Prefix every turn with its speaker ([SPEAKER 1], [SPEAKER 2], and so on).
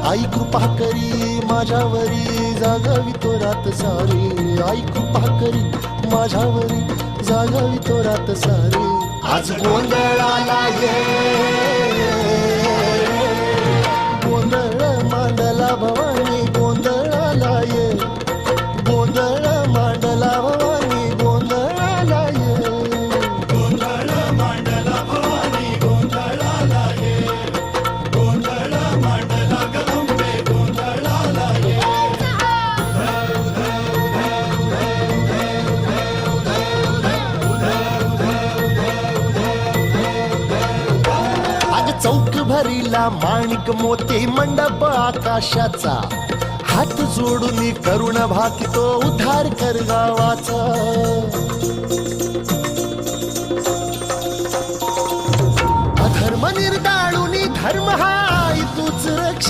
[SPEAKER 1] आई कृपा करी माझ्यावरी जागावी तो रात सारी आई कृपा करी माझ्यावरी जागावी तो रात सारी आज गोंधळाला ये गोंधळ मांडला भवानी गोंधळाला ये गोंधळ मांडला भवानी गोंधळाला ये
[SPEAKER 2] गोंधळ मांडला भवानी गोंधळाला ये गोंधळ मांडला गंबे गोंधळाला ये
[SPEAKER 1] आज चौक भरीला माणिक मोती मंडप आकाशाचा हात जोडून करुण भाकितो उद्धार कर गावाचा अधर्म निर्दाळून धर्म हा तूच रक्षी